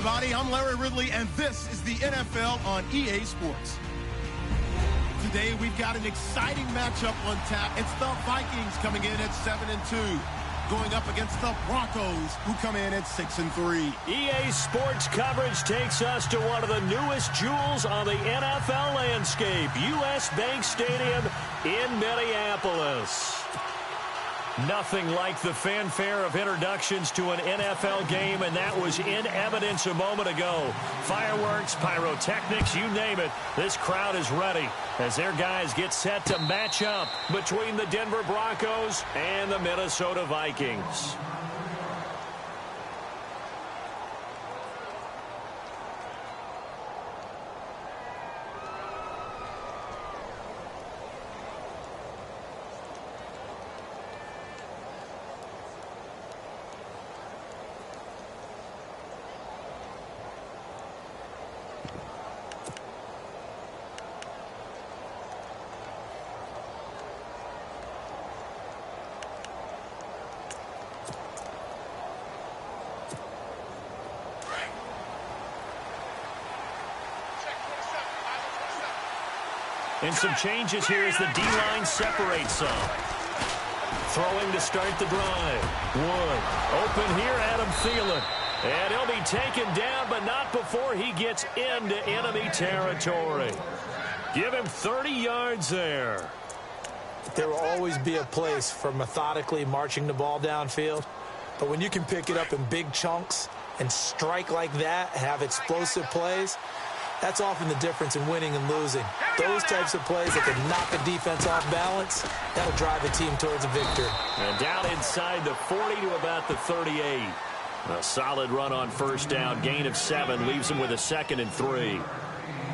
everybody. I'm Larry Ridley, and this is the NFL on EA Sports. Today, we've got an exciting matchup on tap. It's the Vikings coming in at 7-2, going up against the Broncos, who come in at 6-3. EA Sports coverage takes us to one of the newest jewels on the NFL landscape, US Bank Stadium in Minneapolis. Nothing like the fanfare of introductions to an NFL game, and that was in evidence a moment ago. Fireworks, pyrotechnics, you name it. This crowd is ready as their guys get set to match up between the Denver Broncos and the Minnesota Vikings. And some changes here as the D-line separates some. Throwing to start the drive. Wood. Open here, Adam Thielen. And he'll be taken down, but not before he gets into enemy territory. Give him 30 yards there. There will always be a place for methodically marching the ball downfield. But when you can pick it up in big chunks and strike like that, have explosive plays, that's often the difference in winning and losing. Those types of plays that can knock a defense off balance, that'll drive a team towards a victory. And down inside the 40 to about the 38. A solid run on first down. Gain of 7 leaves him with a 2nd and 3. Well,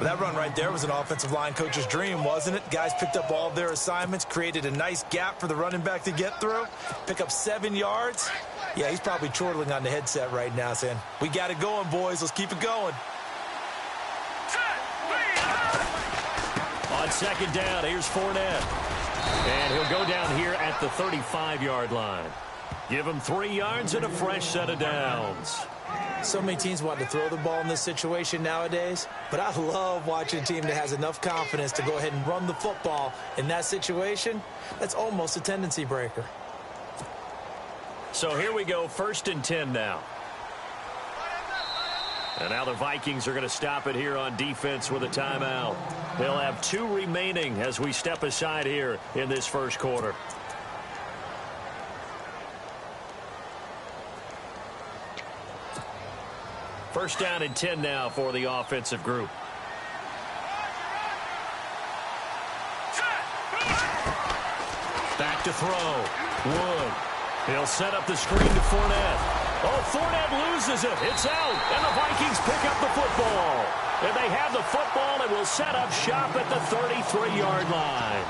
that run right there was an offensive line coach's dream, wasn't it? Guys picked up all of their assignments, created a nice gap for the running back to get through, pick up 7 yards. Yeah, he's probably chortling on the headset right now saying, we got it going, boys. Let's keep it going. On second down, here's Fournette. And he'll go down here at the 35-yard line. Give him 3 yards and a fresh set of downs. So many teams want to throw the ball in this situation nowadays, but I love watching a team that has enough confidence to go ahead and run the football in that situation. That's almost a tendency breaker. So here we go, 1st and 10 now. And now the Vikings are going to stop it here on defense with a timeout. They'll have 2 remaining as we step aside here in this first quarter. First down and 10 now for the offensive group. Back to throw. Wood. He'll set up the screen to Fournette. Oh, Fournette loses it. It's out. And the Vikings pick up the football. And they have the football and will set up shop at the 33-yard line.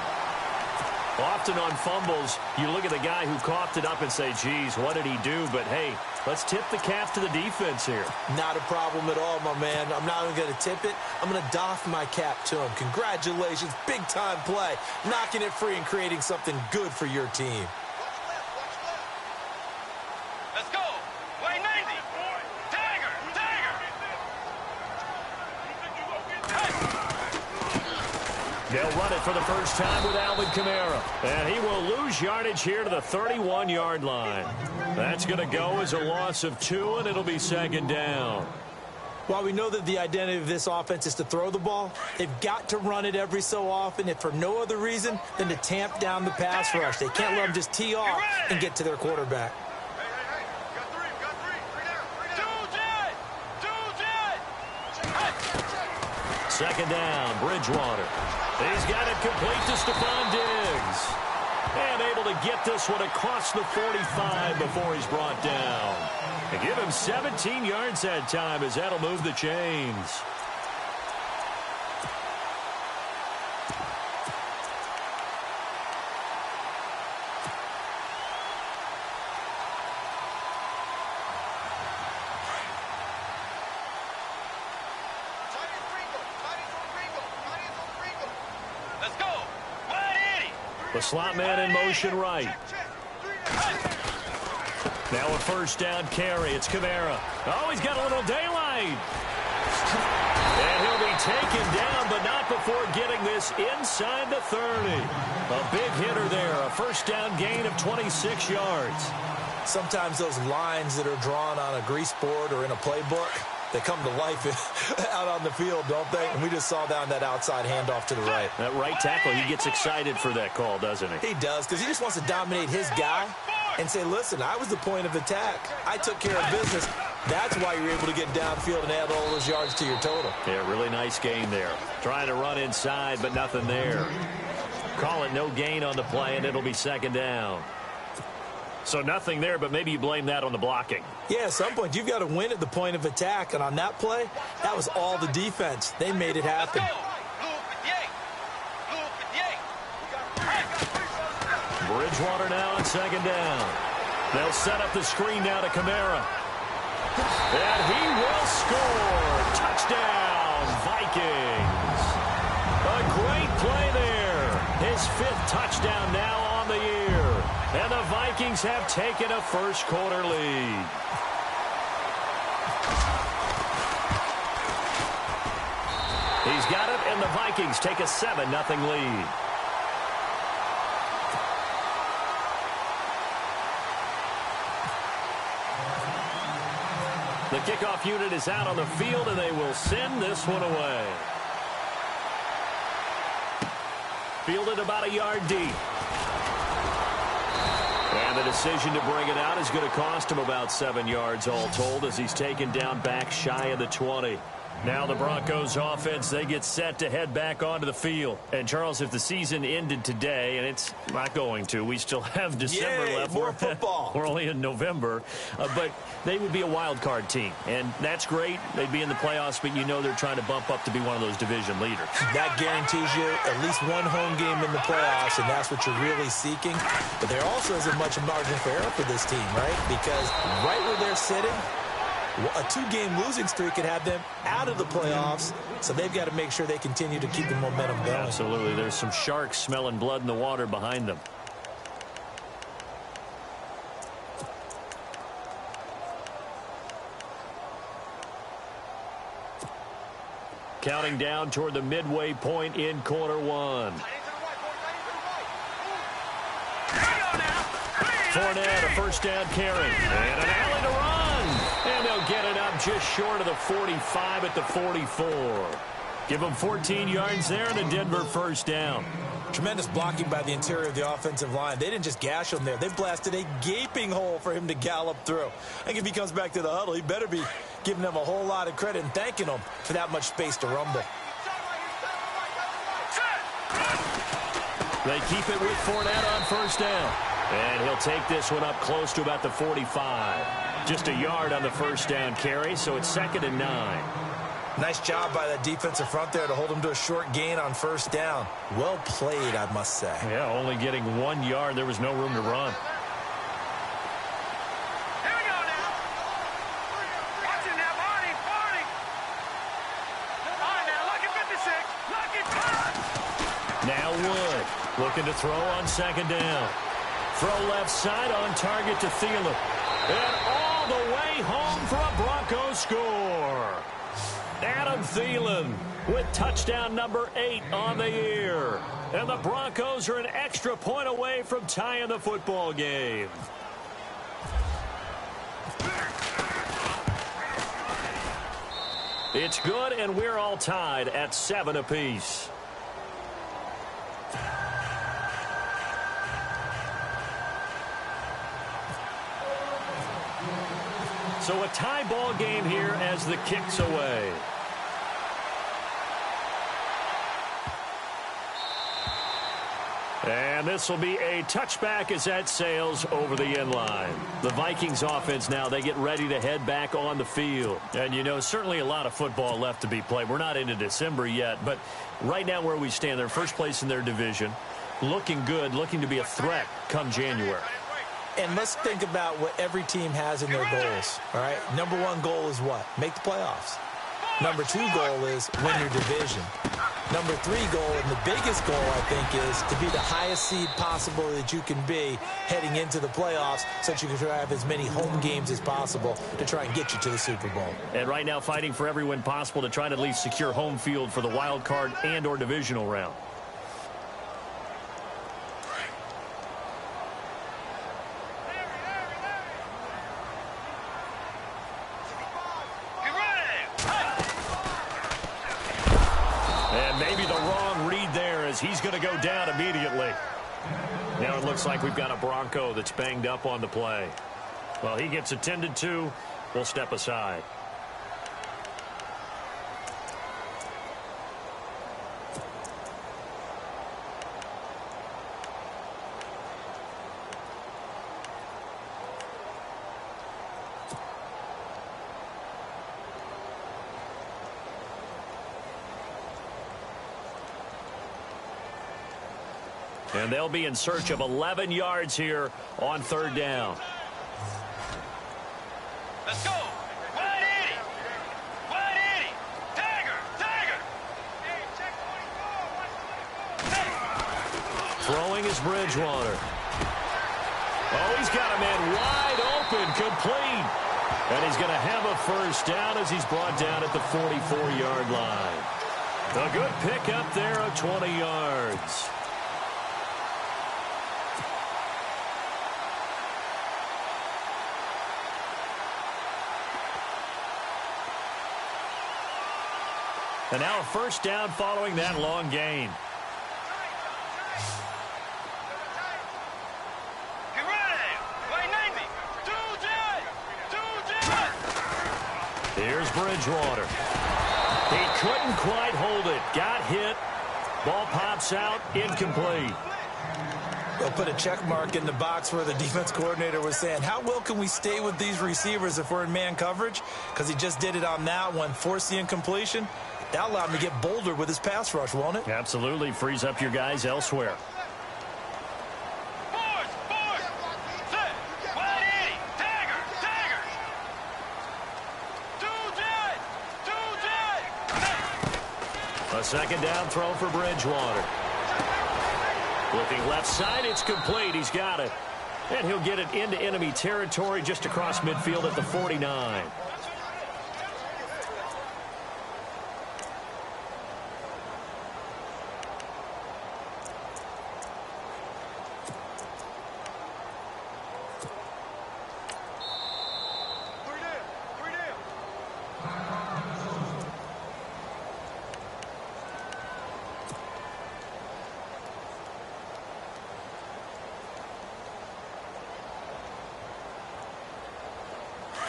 Often on fumbles, you look at the guy who coughed it up and say, geez, what did he do? But, hey, let's tip the cap to the defense here. Not a problem at all, my man. I'm not even going to tip it. I'm going to doff my cap to him. Congratulations. Big-time play. Knocking it free and creating something good for your team. Let's go. Play 90. Tiger. They'll run it for the first time with Alvin Kamara. And he will lose yardage here to the 31-yard line. That's going to go as a loss of 2, and it'll be 2nd down. While we know that the identity of this offense is to throw the ball, they've got to run it every so often, if for no other reason than to tamp down the pass rush. They can't let them just tee off and get to their quarterback. Second down, Bridgewater. He's got it complete to Stephon Diggs. And able to get this one across the 45 before he's brought down. And give him 17 yards that time as that'll move the chains. The slot man in motion right. Now a first down carry. It's Kamara. Oh, he's got a little daylight. right. And he'll be taken down, but not before getting this inside the 30. A big hitter there, a first down gain of 26 yards. Sometimes those lines that are drawn on a grease board or in a playbook, they come to life out on the field, don't they? And we just saw down that outside handoff to the right. That right tackle, he gets excited for that call, doesn't he? He does, because he just wants to dominate his guy and say, listen, I was the point of attack. I took care of business. That's why you're able to get downfield and add all those yards to your total. Yeah, really nice gain there. Trying to run inside, but nothing there. Call it no gain on the play, and it'll be second down. So nothing there, but maybe you blame that on the blocking. Yeah, at some point, you've got to win at the point of attack. And on that play, that was all the defense. They made it happen. Bridgewater now on second down. They'll set up the screen now to Kamara. And he will score. Touchdown, Vikings. A great play there. His 5th touchdown now on the year. And the Vikings have taken a first-quarter lead. He's got it, and the Vikings take a 7-0 lead. The kickoff unit is out on the field, and they will send this one away. Fielded about a yard deep. And the decision to bring it out is going to cost him about 7 yards all told as he's taken down back shy of the 20. Now the Broncos offense, they get set to head back onto the field. And, Charles, if the season ended today, and it's not going to, we still have December left. More football. We're only in November. But they would be a wild card team. And that's great. They'd be in the playoffs, but you know they're trying to bump up to be one of those division leaders. That guarantees you at least one home game in the playoffs, and that's what you're really seeking. But there also isn't much margin for error for this team, right? Because right where they're sitting, a 2-game losing streak could have them out of the playoffs, so they've got to make sure they continue to keep the momentum going. Absolutely. There's some sharks smelling blood in the water behind them. Counting down toward the midway point in quarter one. Fournette, a first down carry. And an alley to run. And they'll get it up just short of the 45 at the 44. Give them 14 yards there and a Denver first down. Tremendous blocking by the interior of the offensive line. They didn't just gash him there. They blasted a gaping hole for him to gallop through. I think if he comes back to the huddle, he better be giving them a whole lot of credit and thanking them for that much space to rumble. They keep it with Fournette on first down. And he'll take this one up close to about the 45. Just a yard on the first down carry, so it's 2nd and 9. Nice job by that defensive front there to hold him to a short gain on first down. Well played, I must say. Yeah, only getting 1 yard. There was no room to run. Here we go now. Watch it now, Barney. All right, now, lucky 56. Lucky. Now Wood looking to throw on second down. Throw left side on target to Thielen. And all the way home for a Broncos score. Adam Thielen with touchdown number 8 on the year. And the Broncos are an extra point away from tying the football game. It's good, and we're all tied at 7 apiece. So a tie ball game here as the kick's away. And this will be a touchback as that sails over the end line. The Vikings offense now, they get ready to head back on the field. And, you know, certainly a lot of football left to be played. We're not into December yet, but right now where we stand, they're first place in their division. Looking good, looking to be a threat come January. And let's think about what every team has in their goals, all right? Number 1 goal is what? Make the playoffs. Number 2 goal is win your division. Number 3 goal, and the biggest goal, I think, is to be the highest seed possible that you can be heading into the playoffs so that you can try to have as many home games as possible to try and get you to the Super Bowl. And right now fighting for every win possible to try to at least secure home field for the wild card and or divisional round. And maybe the wrong read there as he's going to go down immediately. Now it looks like we've got a Bronco that's banged up on the play. Well, he gets attended to. We'll step aside. And they'll be in search of 11 yards here on 3rd down. Let's go. 180. 180. Tiger. Tiger. Hey, check 24. Throwing is Bridgewater. Oh, he's got a man wide open, complete. And he's going to have a first down as he's brought down at the 44-yard line. A good pickup there of 20 yards. And now a first down following that long gain. Get ready. Play 90. 2 Here's Bridgewater. He couldn't quite hold it. Got hit. Ball pops out. Incomplete. They'll put a check mark in the box where the defense coordinator was saying, how well can we stay with these receivers if we're in man coverage? Because he just did it on that one, forced the incompletion. That allowed him to get bolder with his pass rush, won't it? Absolutely. Frees up your guys elsewhere. Boys. Set. 180. Tiger. Tiger. 2 A second down throw for Bridgewater. Looking left side, it's complete. He's got it. And he'll get it into enemy territory just across midfield at the 49.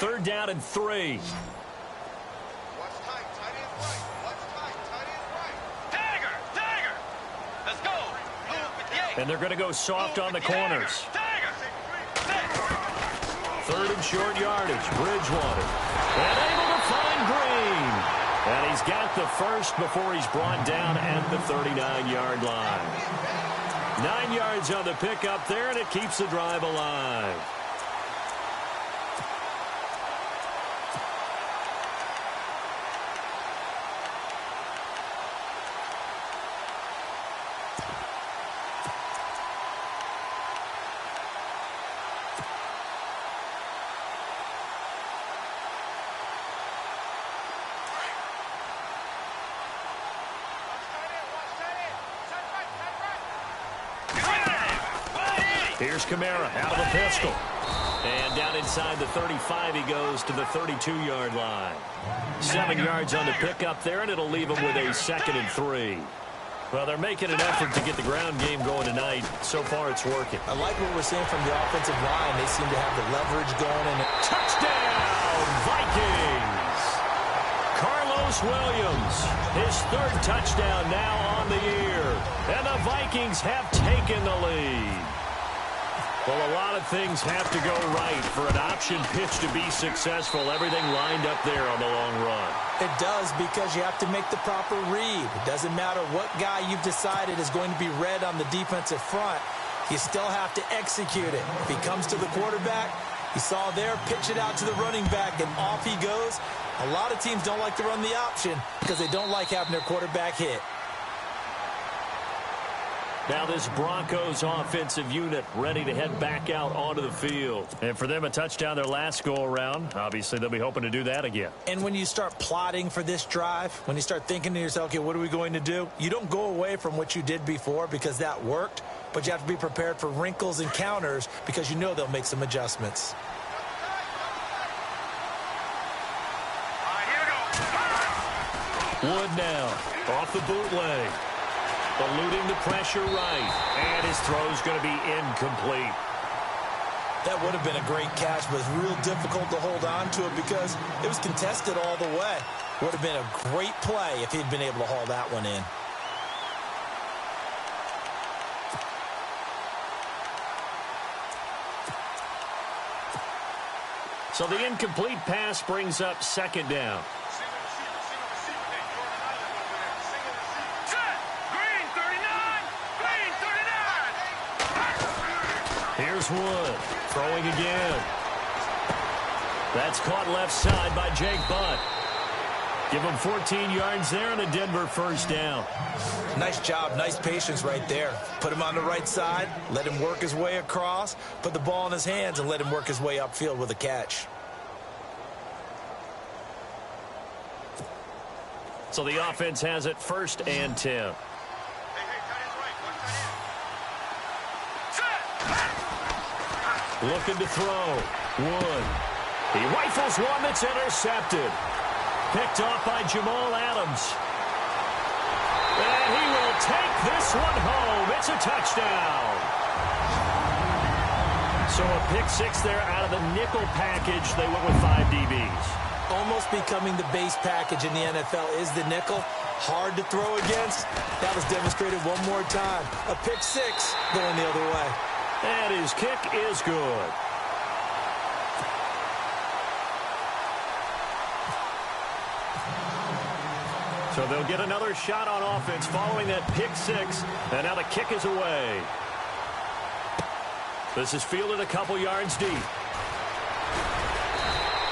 Third down and 3. Watch tight. Tight end right. Watch tight. Tight end right. Tiger. Tiger. Let's go. Blue 58. And they're going to go soft on the corners. Tiger. Set. 3rd and short yardage. Bridgewater. And able to find Green. And he's got the first before he's brought down at the 39-yard line. 9 yards on the pickup there, and it keeps the drive alive. Here's Kamara out of the pistol. And down inside the 35, he goes to the 32-yard line. 7 yards on the pickup there, and it'll leave him with a 2nd and 3. Well, they're making an effort to get the ground game going tonight. So far, it's working. I like what we're seeing from the offensive line. They seem to have the leverage going. And Touchdown, Vikings! Carlos Williams, his 3rd touchdown now on the year. And the Vikings have taken the lead. Well, a lot of things have to go right for an option pitch to be successful. Everything lined up there on the long run. it does, because you have to make the proper read. It doesn't matter what guy you've decided is going to be read on the defensive front. You still have to execute it. If he comes to the quarterback, you saw there, pitch it out to the running back, and off he goes. A lot of teams don't like to run the option because they don't like having their quarterback hit. Now this Broncos offensive unit ready to head back out onto the field. And for them, a touchdown their last go-around. Obviously, they'll be hoping to do that again. And when you start plotting for this drive, when you start thinking to yourself, okay, what are we going to do? You don't go away from what you did before because that worked, but you have to be prepared for wrinkles and counters because you know they'll make some adjustments. Wood now off the bootleg. Eluding the pressure right. And his throw's going to be incomplete. That would have been a great catch, but it's real difficult to hold on to it because it was contested all the way. Would have been a great play if he'd been able to haul that one in. So the incomplete pass brings up second down. Here's Wood, throwing again. That's caught left side by Jake Butt. Give him 14 yards there and a Denver first down. Nice job, nice patience right there. Put him on the right side, let him work his way across, put the ball in his hands, and let him work his way upfield with a catch. So the offense has it 1st and 10. Looking to throw. Wood. He rifles one that's intercepted. Picked off by Jamal Adams. And he will take this one home. It's a touchdown. So a pick six there out of the nickel package. They went with 5 DBs. Almost becoming the base package in the NFL is the nickel. Hard to throw against. That was demonstrated one more time. A pick six going the other way. And his kick is good. So they'll get another shot on offense following that pick six. And now the kick is away. This is fielded a couple yards deep.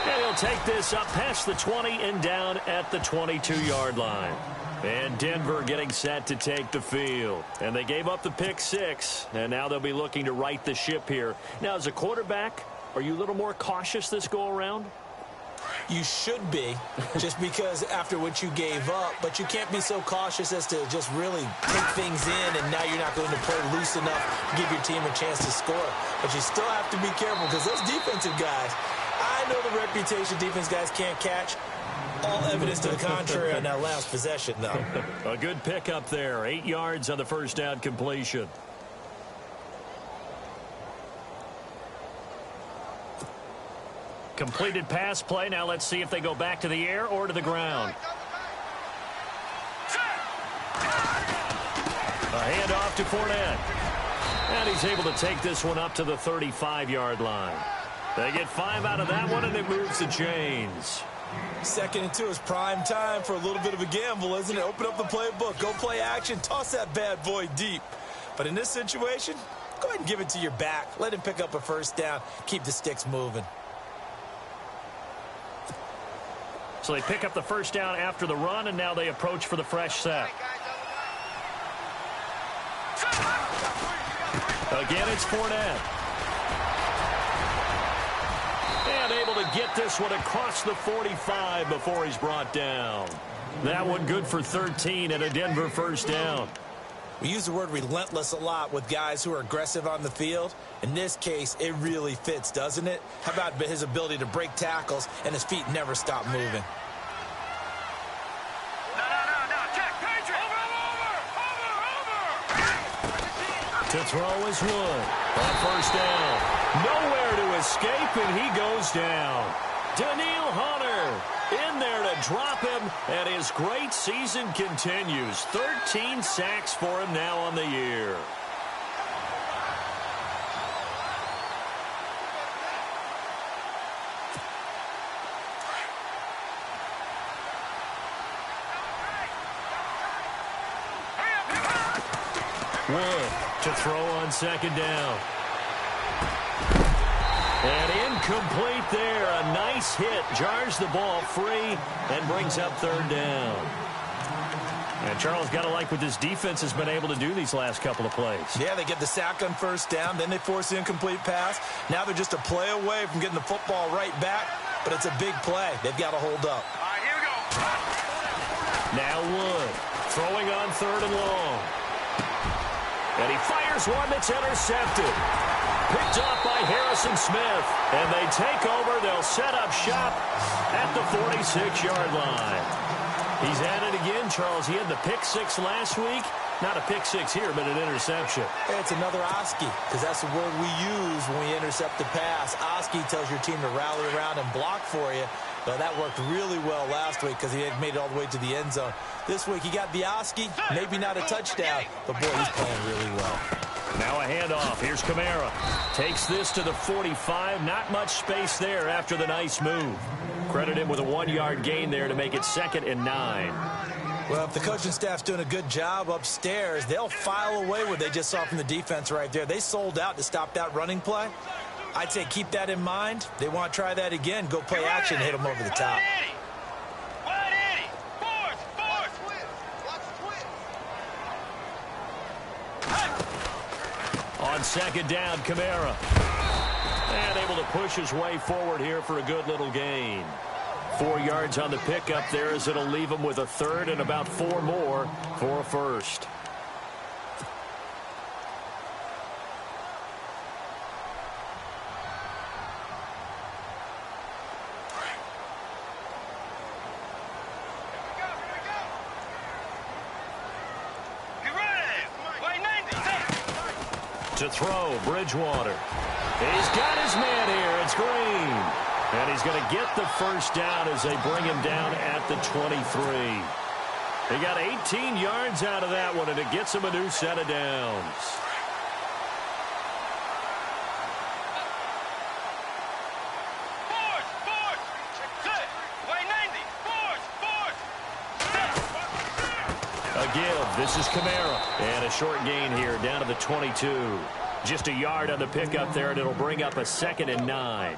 And he'll take this up past the 20 and down at the 22-yard line. And Denver getting set to take the field. And they gave up the pick six. And now they'll be looking to right the ship here. Now, as a quarterback, are you a little more cautious this go-around? You should be, just because after what you gave up. But you can't be so cautious as to just really take things in, and now you're not going to play loose enough to give your team a chance to score. But you still have to be careful because those defensive guys, I know the reputation defense guys can't catch. All evidence to the contrary on that last possession, though. A good pickup there. 8 yards on the first down completion. Completed pass play. Now let's see if they go back to the air or to the ground. A handoff to Fournette. And he's able to take this one up to the 35-yard line. They get 5 out of that one, and it moves the chains. 2nd and 2 is prime time for a little bit of a gamble, isn't it? Open up the playbook, go play action, toss that bad boy deep. But in this situation, go ahead and give it to your back. Let him pick up a first down. Keep the sticks moving. So they pick up the first down after the run, and now they approach for the fresh set. Again, it's Fournette. And able to get this one across the 45 before he's brought down. That one good for 13 and a Denver first down. We use the word relentless a lot with guys who are aggressive on the field. In this case, it really fits, doesn't it? How about his ability to break tackles and his feet never stop moving? To throw is Wood. On first down. Nowhere to escape, and he goes down. Daniil Hunter in there to drop him, and his great season continues. 13 sacks for him now on the year. Wood to throw on second down. And Incomplete there. A nice hit. Jars the ball free and brings up third down. And Charles, got to like what this defense has been able to do these last couple of plays. Yeah, they get the sack on first down, then they force the incomplete pass. Now they're just a play away from getting the football right back, but it's a big play. They've got to hold up. All right, here we go. Now Wood throwing on third and long. And he fires one that's intercepted. Picked off by Harrison Smith. And they take over. They'll set up shop at the 46-yard line. He's at it again, Charles. He had the pick six last week. Not a pick six here, but an interception. It's another Oski, because that's the word we use when we intercept the pass. Oski tells your team to rally around and block for you. But that worked really well last week because he had made it all the way to the end zone. This week he got the Oski, maybe not a touchdown, but boy, he's playing really well. Now a handoff. Here's Kamara. Takes this to the 45. Not much space there after the nice move. Credit him with a 1-yard gain there to make it 2nd and 9. Well, if the coaching staff's doing a good job upstairs, they'll file away what they just saw from the defense right there. They sold out to stop that running play. I'd say keep that in mind. They want to try that again. Go play action and hit them over the top. On second down, Kamara. And able to push his way forward here for a good little gain. 4 yards on the pickup there as it'll leave him with a third and about 4 more for a first. To throw, Bridgewater. He's got his man here. It's Green. And he's going to get the first down as they bring him down at the 23. They got 18 yards out of that one, and it gets him a new set of downs. Again, this is Kamara. And a short gain here down to the 22. Just a yard on the pickup there, and it'll bring up a 2nd and 9.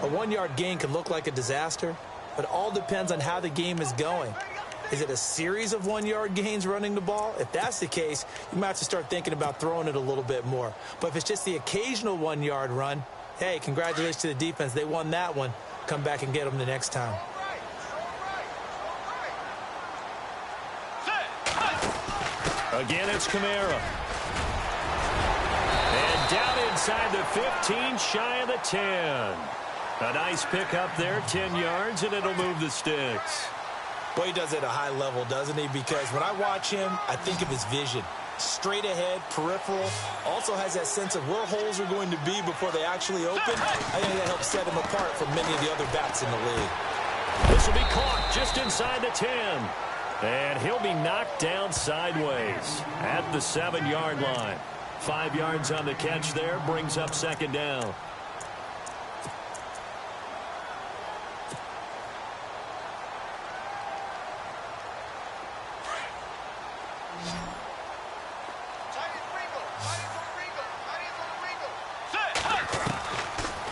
A 1-yard gain can look like a disaster, but all depends on how the game is going. Is it a series of 1-yard gains running the ball? If that's the case, you might have to start thinking about throwing it a little bit more. But if it's just the occasional 1-yard run, hey, congratulations to the defense. They won that one. Come back and get them the next time. Again, it's Kamara. And down inside the 15, shy of the 10. A nice pick up there, 10 yards, and it'll move the sticks. Well, he does it at a high level, doesn't he? Because when I watch him, I think of his vision. Straight ahead, peripheral. Also has that sense of where holes are going to be before they actually open. I think that helps set him apart from many of the other backs in the league. This will be caught just inside the 10. And he'll be knocked down sideways at the 7-yard line. 5 yards on the catch there, brings up 2nd down.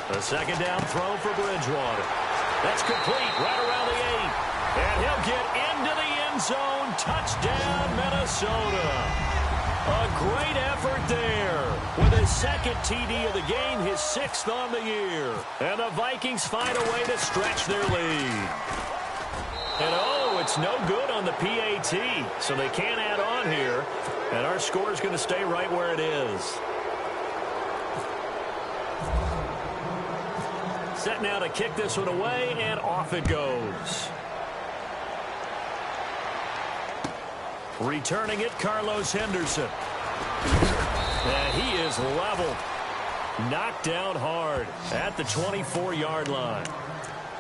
A 2nd down throw for Bridgewater. That's complete right around the 8. And he'll get into the end zone. Touchdown, Minnesota. A great effort there. With his 2nd TD of the game, his 6th on the year. And the Vikings find a way to stretch their lead. And oh, it's no good on the PAT. So they can't add on here. And our score is going to stay right where it is. Set now to kick this one away, and off it goes. Returning it, Carlos Henderson. And he is leveled. Knocked down hard at the 24-yard line.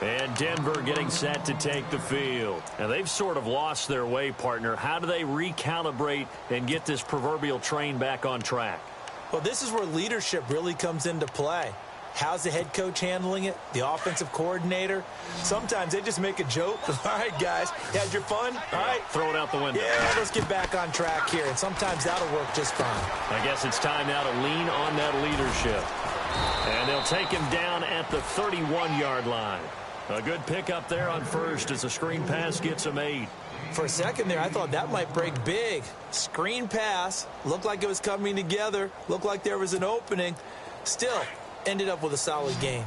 And Denver getting set to take the field. And they've sort of lost their way, partner. How do they recalibrate and get this proverbial train back on track? Well, this is where leadership really comes into play. How's the head coach handling it? The offensive coordinator? Sometimes they just make a joke. All right, guys, you had your fun? All right. Throw it out the window. Yeah, let's get back on track here. And sometimes that'll work just fine. I guess it's time now to lean on that leadership. And they'll take him down at the 31-yard line. A good pickup there on first as the screen pass gets him 8. For a second there, I thought that might break big. Screen pass. Looked like it was coming together. Looked like there was an opening. Still, ended up with a solid gain.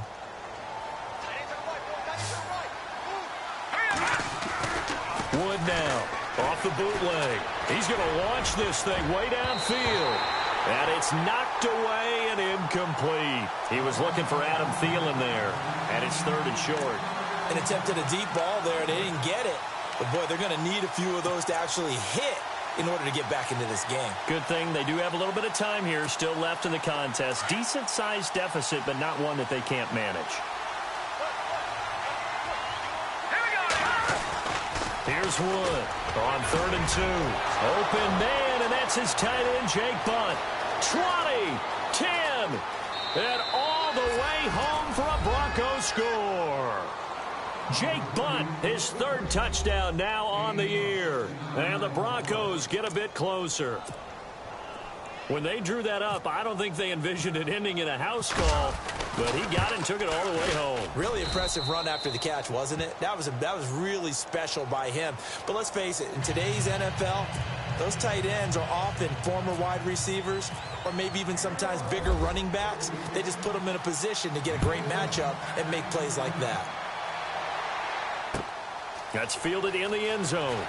Wood now off the bootleg. He's going to launch this thing way downfield. And it's knocked away and incomplete. He was looking for Adam Thielen there. And it's 3rd and short. And attempted a deep ball there. They didn't get it. But, boy, they're going to need a few of those to actually hit in order to get back into this game. Good thing they do have a little bit of time here still left in the contest. Decent-sized deficit, but not one that they can't manage. Here's Wood on 3rd and 2. Open man, and that's his tight end, Jake Bunt. 20, 10, and all the way home for a Broncos score. Jake Bunt, his 3rd touchdown now on the year. And the Broncos get a bit closer. When they drew that up, I don't think they envisioned it ending in a house call, but he got it and took it all the way home. Really impressive run after the catch, wasn't it? That was really special by him. But let's face it, in today's NFL, those tight ends are often former wide receivers or maybe even sometimes bigger running backs. They just put them in a position to get a great matchup and make plays like that. That's fielded in the end zone.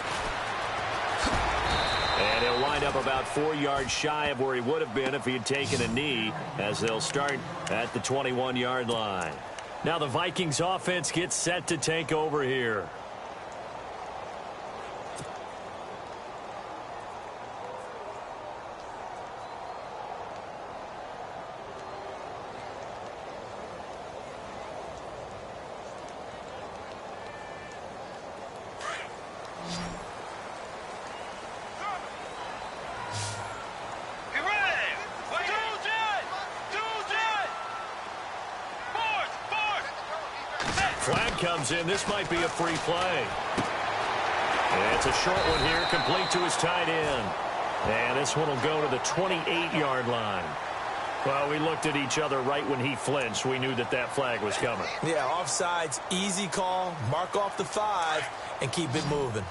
And he'll wind up about 4 yards shy of where he would have been if he had taken a knee, as they'll start at the 21-yard line. Now the Vikings offense gets set to take over here. Flag comes in. This might be a free play. And it's a short one here, complete to his tight end. And this one will go to the 28-yard line. Well, we looked at each other right when he flinched. We knew that that flag was coming. Yeah, offsides, easy call. Mark off the 5 and keep it moving.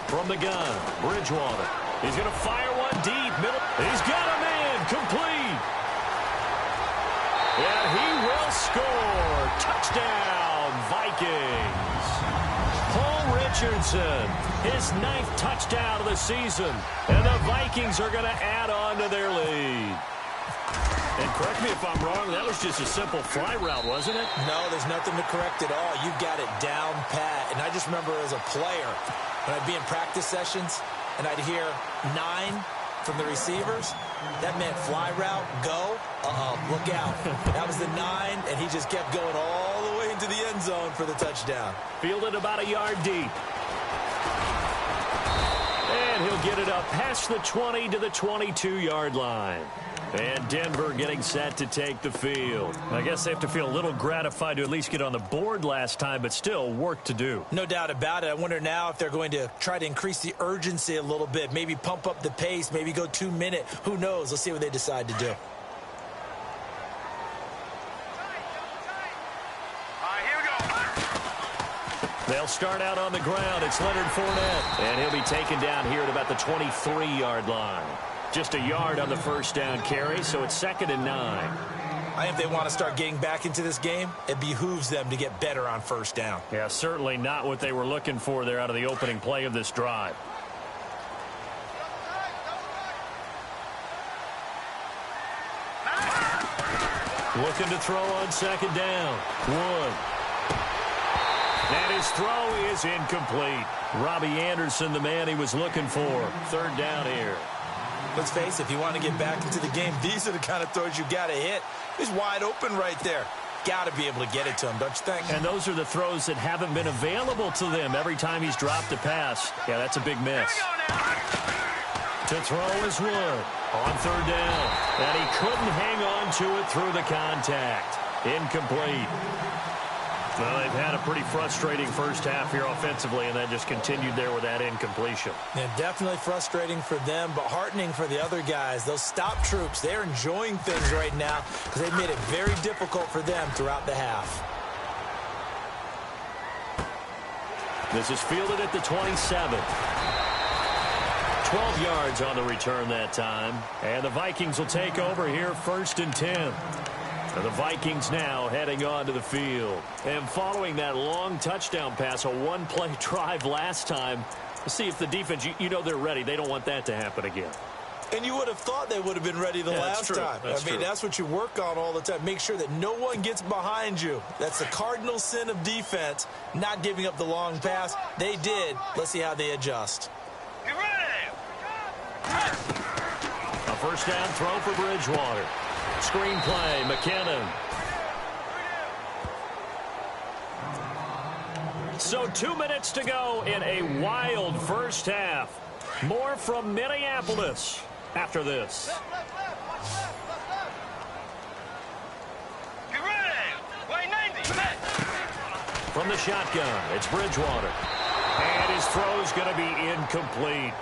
From the gun, Bridgewater. He's going to fire one deep. Middle. He's got a man. Complete. And he will score. Touchdown, Vikings. Paul Richardson, his 9th touchdown of the season. And the Vikings are going to add on to their lead. And correct me if I'm wrong, that was just a simple fly route, wasn't it? No, there's nothing to correct at all. You got it down pat. And I just remember as a player, when I'd be in practice sessions, and I'd hear 9 from the receivers, that meant fly route, go, look out. That was the 9, and he just kept going all the way into the end zone for the touchdown. Fielded about a yard deep. And he'll get it up past the 20 to the 22-yard line. And Denver getting set to take the field. I guess they have to feel a little gratified to at least get on the board last time, but still work to do. No doubt about it. I wonder now if they're going to try to increase the urgency a little bit, maybe pump up the pace, maybe go 2-minute. Who knows? Let's see what they decide to do. They'll start out on the ground. It's Leonard Fournette. And he'll be taken down here at about the 23-yard line. Just a yard on the first down carry, so it's 2nd and 9. I think if they want to start getting back into this game, it behooves them to get better on first down. Yeah, certainly not what they were looking for there out of the opening play of this drive. Looking to throw on 2nd down. Wood. And his throw is incomplete. Robbie Anderson, the man he was looking for. 3rd down here. Let's face it, if you want to get back into the game, these are the kind of throws you got to hit. He's wide open right there. Got to be able to get it to him, don't you think? And those are the throws that haven't been available to them every time he's dropped a pass. Yeah, that's a big miss. To throw is Wood on 3rd down. And he couldn't hang on to it through the contact. Incomplete. Well, they've had a pretty frustrating first half here offensively, and then just continued there with that incompletion. Yeah, definitely frustrating for them, but heartening for the other guys. Those stop troops, they're enjoying things right now because they've made it very difficult for them throughout the half. This is fielded at the 27. 12 yards on the return that time. And the Vikings will take over here 1st and 10. And the Vikings now heading onto the field. And following that long touchdown pass, a one-play drive last time, we'll see if the defense, you know they're ready. They don't want that to happen again. And you would have thought they would have been ready the last time. That's what you work on all the time. Make sure that no one gets behind you. That's the cardinal sin of defense, not giving up the long pass. They did. Let's see how they adjust. Get ready! A first down throw for Bridgewater. Screen play, McKinnon. So 2 minutes to go in a wild first half. More from Minneapolis after this. Get ready! Way 90! From the shotgun, it's Bridgewater. And his throw's going to be incomplete.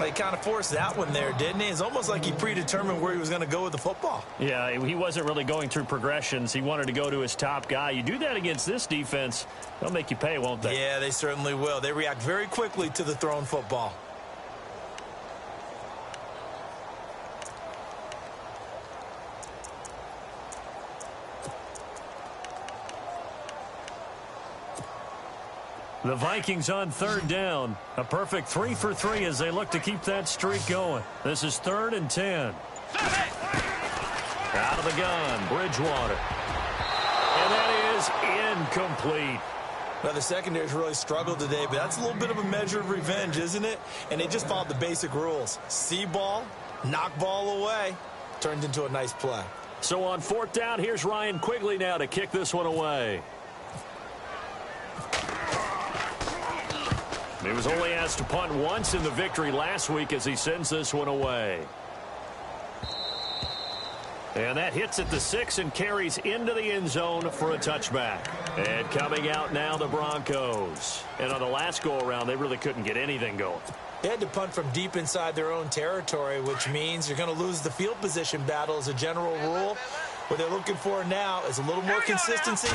He kind of forced that one there, didn't he? It's almost like he predetermined where he was going to go with the football. Yeah, he wasn't really going through progressions. He wanted to go to his top guy. You do that against this defense, they'll make you pay, won't they? Yeah, they certainly will. They react very quickly to the thrown football. The Vikings on 3rd down. A perfect 3 for 3 as they look to keep that streak going. This is 3rd and 10. Out of the gun, Bridgewater. And that is incomplete. Well, the secondary's really struggled today, but that's a little bit of a measure of revenge, isn't it? And they just followed the basic rules. See ball, knock ball away. Turned into a nice play. So on 4th down, here's Ryan Quigley now to kick this one away. He was only asked to punt once in the victory last week as he sends this one away. And that hits at the 6 and carries into the end zone for a touchback. And coming out now, the Broncos. And on the last go-around, they really couldn't get anything going. They had to punt from deep inside their own territory, which means you're going to lose the field position battle as a general rule. What they're looking for now is a little more consistency,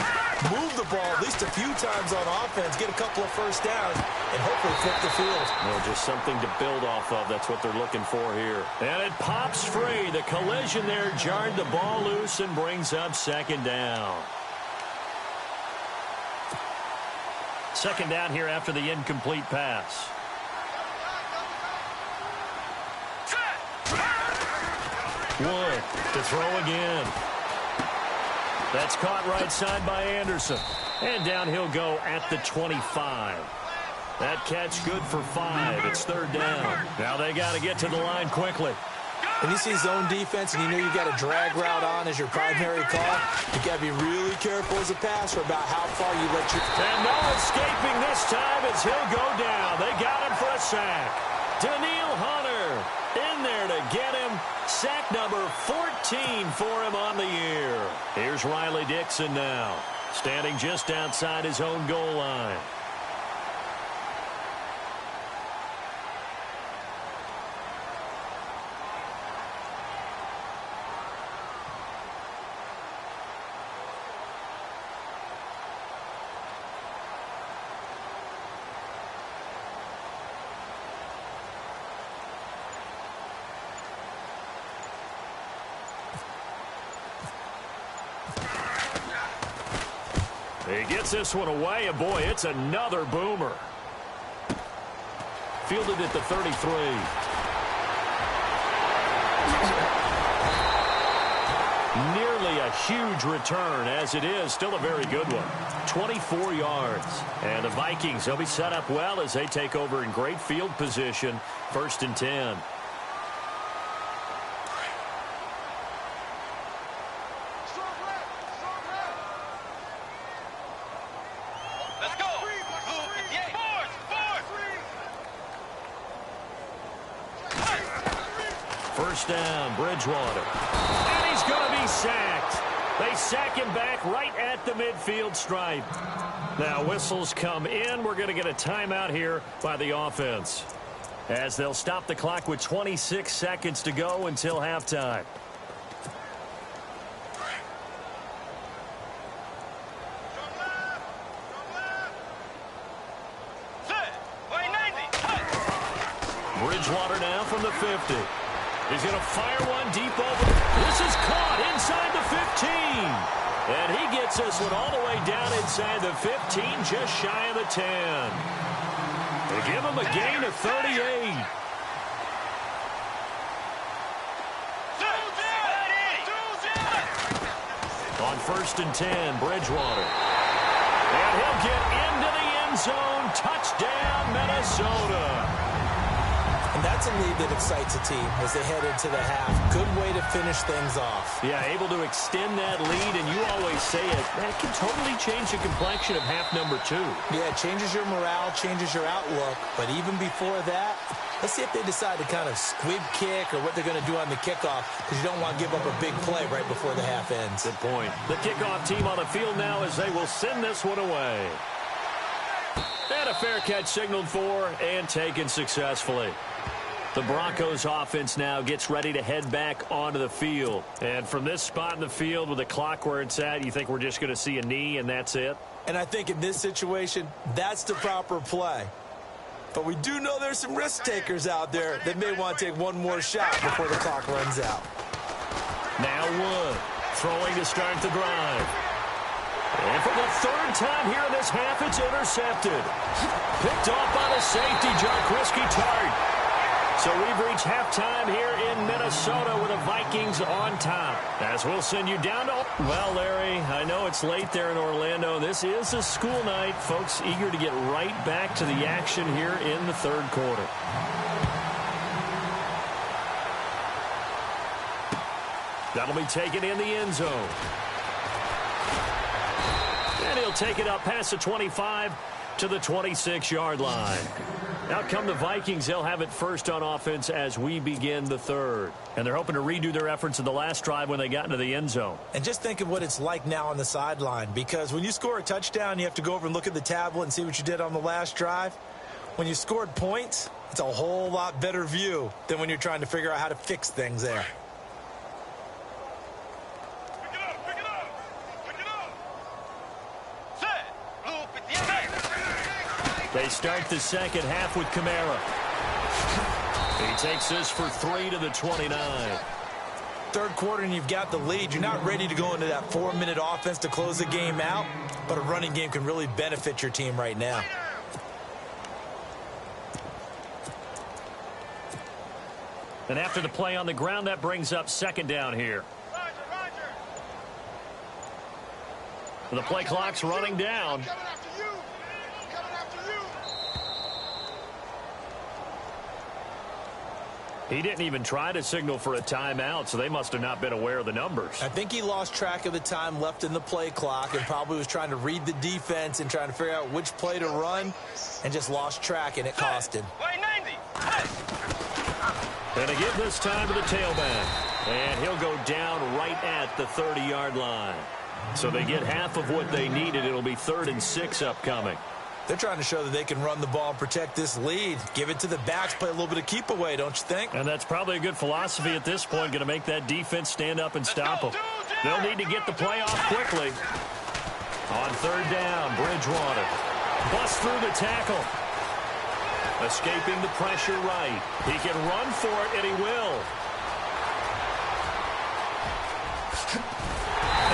move the ball at least a few times on offense, get a couple of first downs, and hopefully flip the field. Well, just something to build off of. That's what they're looking for here. And it pops free. The collision there jarred the ball loose and brings up 2nd down. 2nd down here after the incomplete pass. Wood to throw again. That's caught right side by Anderson. And down he'll go at the 25. That catch good for 5. It's 3rd down. Now they got to get to the line quickly. When you see zone defense and you know you've got a drag route on as your primary call, you got to be really careful as a passer about how far you let your... And no escaping this time as he'll go down. They got him for a sack. Daniil Hunter in there to get him. Sack number 14 for him on the year. Here's Riley Dixon now, standing just outside his own goal line. He gets this one away, and boy, it's another boomer. Fielded at the 33. Nearly a huge return, as it is still a very good one. 24 yards. And the Vikings, they'll be set up well as they take over in great field position. 1st and 10. First down, Bridgewater. And he's going to be sacked. They sack him back right at the midfield stripe. Now whistles come in. We're going to get a timeout here by the offense, as they'll stop the clock with 26 seconds to go until halftime. Bridgewater now from the 50. He's going to fire one deep over. This is caught inside the 15. And he gets this one all the way down inside the 15, just shy of the 10. They give him a gain of 38. On 1st and 10, Bridgewater. And he'll get into the end zone. Touchdown, Minnesota. And that's a lead that excites a team as they head into the half. Good way to finish things off. Yeah, able to extend that lead, and you always say it, that can totally change the complexion of half number 2. Yeah, it changes your morale, changes your outlook. But even before that, let's see if they decide to kind of squib kick or what they're going to do on the kickoff, because you don't want to give up a big play right before the half ends. Good point. The kickoff team on the field now as they will send this one away. And a fair catch signaled for and taken successfully. The Broncos offense now gets ready to head back onto the field. And from this spot in the field with the clock where it's at, you think we're just going to see a knee and that's it? And I think in this situation, that's the proper play. But we do know there's some risk takers out there that may want to take one more shot before the clock runs out. Now Wood throwing to start the drive. And for the 3rd time here in this half, it's intercepted. Picked off by the safety, Jaquiski Tartt. So we've reached halftime here in Minnesota with the Vikings on top. As we'll send you down to... Well, Larry, I know it's late there in Orlando. This is a school night. Folks eager to get right back to the action here in the 3rd quarter. That'll be taken in the end zone. And he'll take it up past the 25 to the 26-yard line. Out come the Vikings. They'll have it first on offense as we begin the 3rd. And they're hoping to redo their efforts in the last drive when they got into the end zone. And just think of what it's like now on the sideline, because when you score a touchdown, you have to go over and look at the tablet and see what you did on the last drive. When you scored points, it's a whole lot better view than when you're trying to figure out how to fix things there. They start the second half with Kamara. He takes this for 3 to the 29. 3rd quarter and you've got the lead. You're not ready to go into that 4-minute offense to close the game out, but a running game can really benefit your team right now. And after the play on the ground, that brings up 2nd down here. The play clock's running down. He didn't even try to signal for a timeout, so they must have not been aware of the numbers. I think he lost track of the time left in the play clock and probably was trying to read the defense and trying to figure out which play to run and just lost track, and it cost him. And to give this time to the tailback. And he'll go down right at the 30-yard line. So they get half of what they needed. It'll be 3rd and 6 upcoming. They're trying to show that they can run the ball and protect this lead. Give it to the backs, play a little bit of keep away, don't you think? And that's probably a good philosophy at this point, going to make that defense stand up and stop them. They'll need to get the play off quickly. On 3rd down, Bridgewater busts through the tackle. Escaping the pressure right. He can run for it, and he will.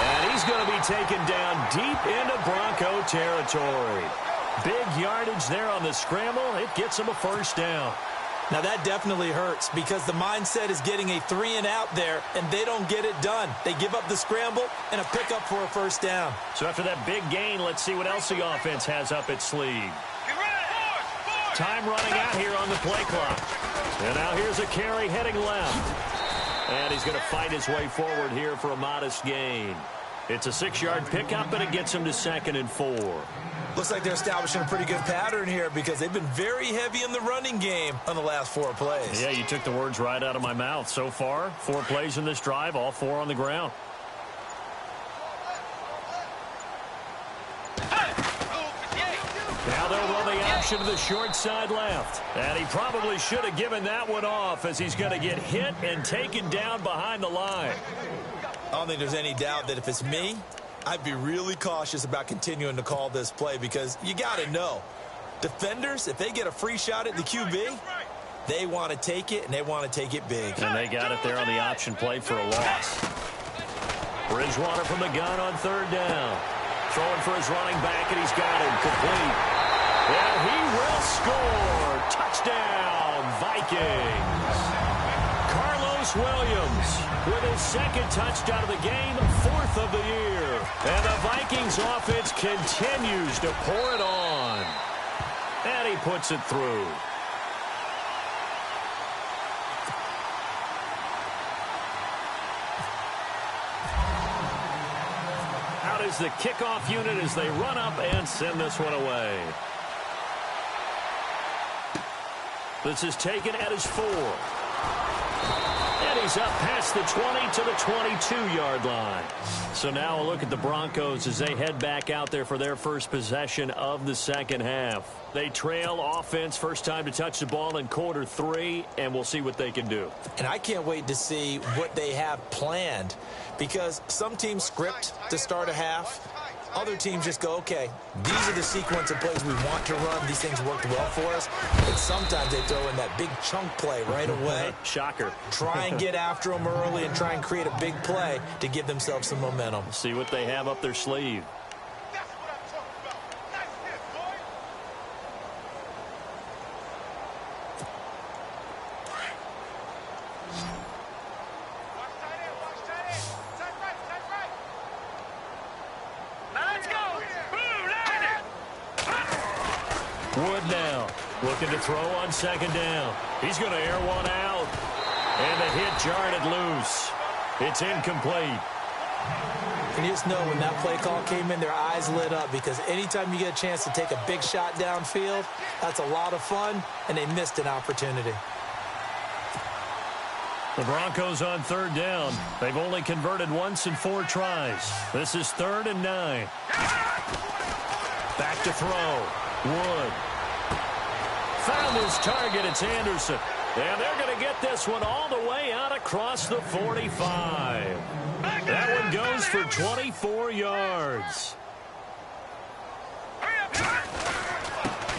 And he's going to be taken down deep into Bronco territory. Big yardage there on the scramble. It gets him a 1st down. Now that definitely hurts because the mindset is getting a 3-and-out there, and they don't get it done. They give up the scramble and a pickup for a 1st down. So after that big gain, let's see what else the offense has up its sleeve. Time running out here on the play clock. And now here's a carry heading left. And he's going to fight his way forward here for a modest gain. It's a 6-yard pickup, and it gets him to 2nd and 4. Looks like they're establishing a pretty good pattern here because they've been very heavy in the running game on the last 4 plays. Yeah, you took the words right out of my mouth. So far, 4 plays in this drive, all 4 on the ground. option to the short side left. And he probably should have given that one off as he's going to get hit and taken down behind the line. I don't think there's any doubt that if it's me, I'd be really cautious about continuing to call this play because you got to know, defenders, if they get a free shot at the QB, they want to take it, and they want to take it big. And they got it there on the option play for a loss. Bridgewater from the gun on third down. Throwing for his running back, and he's got him complete. And he will score. Touchdown, Vikings. Carlos Williams with his second touchdown of the game, fourth of the year. And the Vikings offense continues to pour it on. And he puts it through. Out is the kickoff unit as they run up and send this one away. This is taken at his 4. And he's up past the 20 to the 22-yard line. So now a look at the Broncos as they head back out there for their first possession of the second half. They trail offense, first time to touch the ball in quarter 3, and we'll see what they can do. And I can't wait to see what they have planned because some teams script to start a half. Other teams just go, okay, these are the sequence of plays we want to run. These things worked well for us. But sometimes they throw in that big chunk play right away. Shocker. Try and get after them early and try and create a big play to give themselves some momentum. See what they have up their sleeve. That's what I'm talking about. Nice hit, boy. Watch tight end, watch tight end. Tight right, tight right. Now let's go. Boom, Wood now looking to throw on second down. He's going to air one out. And the hit jarred it loose. It's incomplete. And you just know when that play call came in, their eyes lit up because anytime you get a chance to take a big shot downfield, that's a lot of fun, and they missed an opportunity. The Broncos on third down. They've only converted once in 4 tries. This is 3rd and 9. Back to throw. Wood. Found his target. It's Anderson. And they're going to get this one all the way out across the 45. That one goes for 24 yards.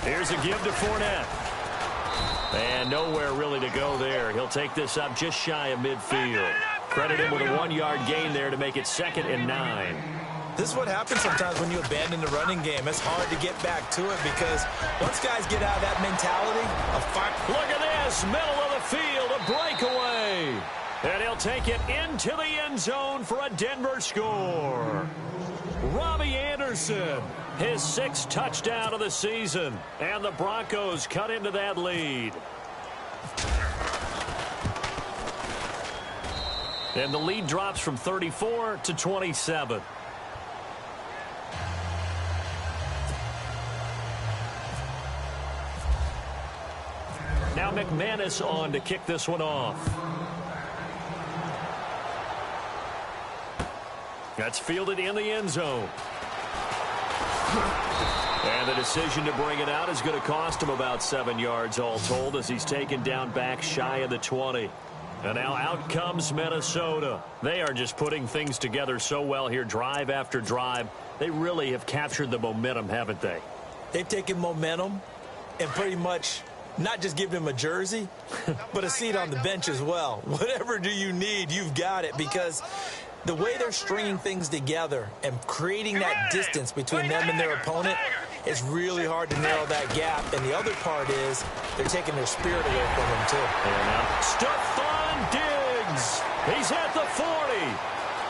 Here's a give to Fournette. And nowhere really to go there. He'll take this up just shy of midfield. Credit him with a 1-yard gain there to make it 2nd and 9. This is what happens sometimes when you abandon the running game. It's hard to get back to it because once guys get out of that mentality of fight. Look at this, middle of the field, a breakaway. And he'll take it into the end zone for a Denver score. Robbie Anderson, his 6th touchdown of the season. And the Broncos cut into that lead. And the lead drops from 34 to 27. Now McManus on to kick this one off. That's fielded in the end zone. And the decision to bring it out is going to cost him about 7 yards all told as he's taken down back shy of the 20. And now out comes Minnesota. They are just putting things together so well here, drive after drive. They really have captured the momentum, haven't they? They've taken momentum and pretty much not just given him a jersey, but a seat on the bench as well. Whatever do you need, you've got it because the way they're stringing things together and creating that distance between them and their opponent, it's really hard to narrow that gap. And the other part is they're taking their spirit away from them, too. And now Stephon Diggs. He's at the 40,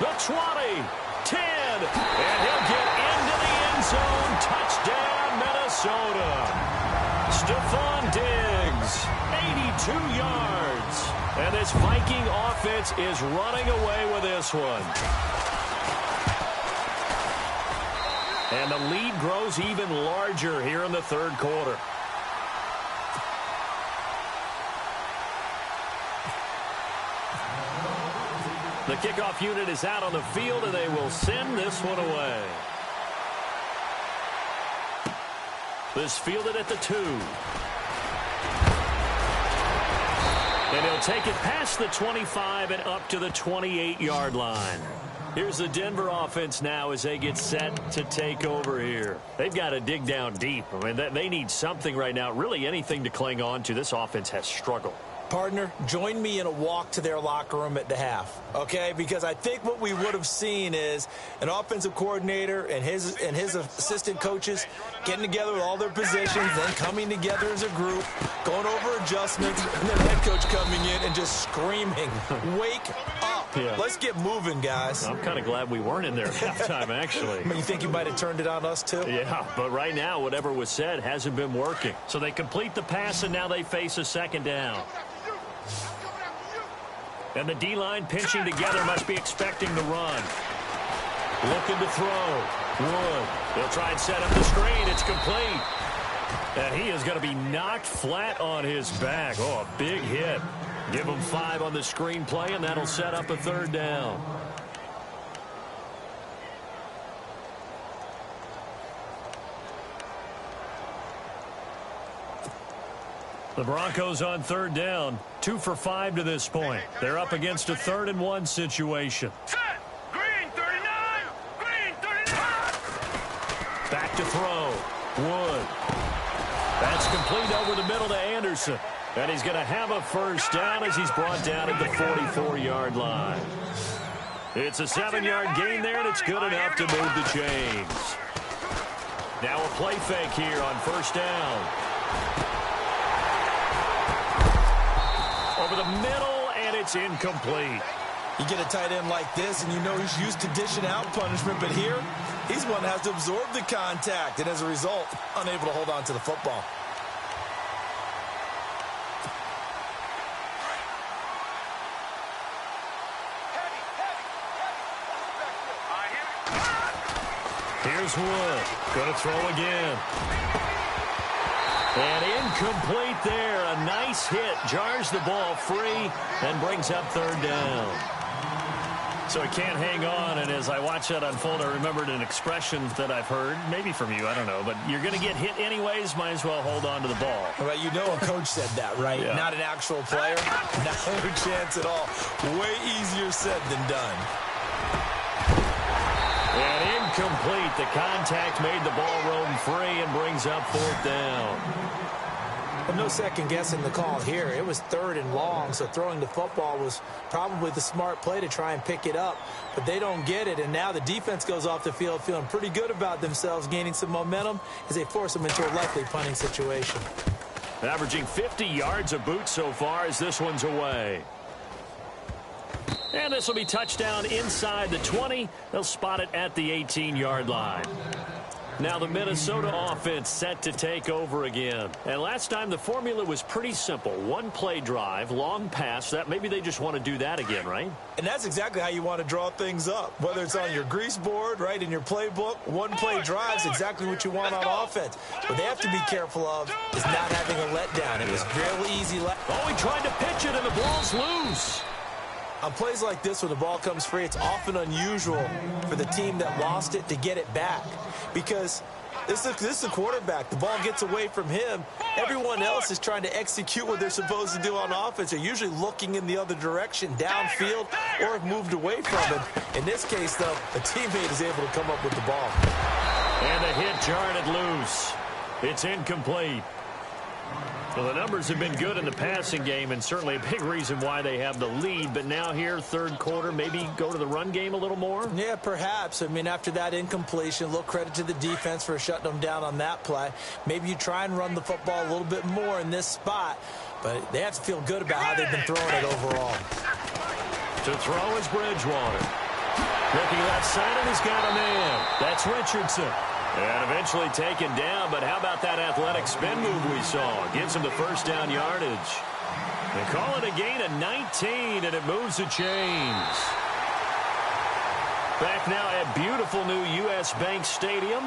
the 20, 10, and he'll get into the end zone. Touchdown, Minnesota. Stephon Diggs, 82 yards. And this Viking offense is running away with this one. And the lead grows even larger here in the third quarter. The kickoff unit is out on the field, and they will send this one away. This fielded at the 2. And he'll take it past the 25 and up to the 28-yard line. Here's the Denver offense now as they get set to take over here. They've got to dig down deep. I mean, they need something right now, really anything to cling on to. This offense has struggled. Partner, join me in a walk to their locker room at the half, okay? Because I think what we would have seen is an offensive coordinator and his assistant coaches getting together with all their positions, then coming together as a group, going over adjustments, and then head coach coming in and just screaming, wake up. Yeah. Let's get moving, guys. I'm kind of glad we weren't in there at halftime, actually. You think you might have turned it on us, too? Yeah, but right now, whatever was said hasn't been working. So they complete the pass, and now they face a second down. And the D-line pinching together must be expecting the run. Looking to throw. Wood. They'll try and set up the screen. It's complete. And he is going to be knocked flat on his back. Oh, a big hit. Give him 5 on the screen play, and that'll set up a third down. The Broncos on third down, 2 for 5 to this point. They're up against a 3rd and 1 situation. Set. Green 39. Green 39. Back to throw. Wood. That's complete over the middle to Anderson. And he's going to have a first down as he's brought down at the 44-yard line. It's a 7-yard gain there, and it's good enough to move the chains. Now a play fake here on first down. Over the middle, and it's incomplete. You get a tight end like this, and you know he's used to dishing out punishment, but here, he's one that has to absorb the contact, and as a result, unable to hold on to the football. Here's Wood. Going to throw again. And incomplete there. A nice hit. Jars the ball free and brings up third down. So he can't hang on. And as I watch that unfold, I remembered an expression that I've heard, maybe from you, I don't know. But you're going to get hit anyways. Might as well hold on to the ball. Well, you know a coach said that, right? Yeah. Not an actual player. No chance at all. Way easier said than done. And incomplete. The contact made the ball roam free and brings up fourth down. But no second guessing the call here. It was 3rd and long, so throwing the football was probably the smart play to try and pick it up. But they don't get it, and now the defense goes off the field feeling pretty good about themselves, gaining some momentum as they force them into a likely punting situation. Averaging 50 yards a boot so far as this one's away. And this will be touchdown inside the 20. They'll spot it at the 18-yard line. Now the Minnesota offense set to take over again. And last time the formula was pretty simple. 1-play drive, long pass. That maybe they just want to do that again, right? And that's exactly how you want to draw things up. Whether it's on your grease board, right, in your playbook, 1-play drive is exactly what you want on offense. What they have to be careful of is not having a letdown. It was real easy. Oh, he tried to pitch it, and the ball's loose. On plays like this, when the ball comes free, it's often unusual for the team that lost it to get it back. Because this is a quarterback. The ball gets away from him. Everyone else is trying to execute what they're supposed to do on offense. They're usually looking in the other direction, downfield, or have moved away from him. In this case, though, a teammate is able to come up with the ball. And the hit jarred it loose. It's incomplete. Well, the numbers have been good in the passing game, and certainly a big reason why they have the lead. But now here, third quarter, maybe go to the run game a little more? Yeah, perhaps. I mean, after that incompletion, a little credit to the defense for shutting them down on that play. Maybe you try and run the football a little bit more in this spot, but they have to feel good about how they've been throwing it overall. To throw is Bridgewater. Looking left side, and he's got a man. That's Richardson. And eventually taken down, but how about that athletic spin move we saw? Gives him the first down yardage. They call it a gain of 19, and it moves the chains. Back now at beautiful new U.S. Bank Stadium.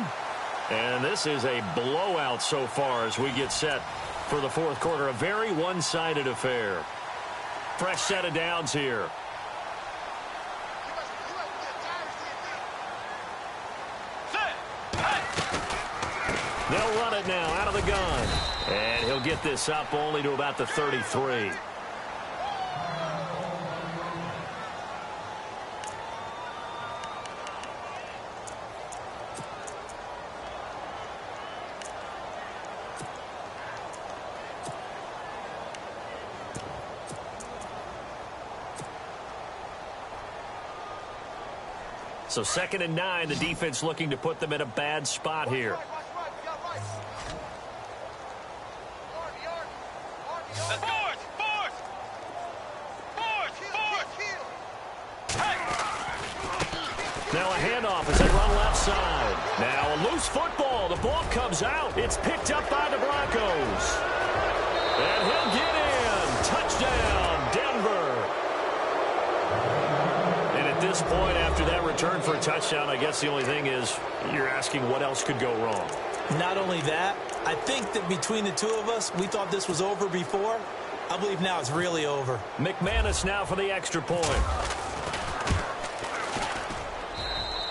And this is a blowout so far as we get set for the fourth quarter. A very one-sided affair. Fresh set of downs here. They'll run it now out of the gun. And he'll get this up only to about the 33. So 2nd and 9, the defense looking to put them in a bad spot here. Now a handoff as they run left side. Now a loose football. The ball comes out. It's picked up by the Broncos. And he'll get in. Touchdown, Denver. And at this point, after that return for a touchdown, I guess the only thing is you're asking what else could go wrong. Not only that, I think that between the two of us, we thought this was over before. I believe now it's really over. McManus now for the extra point.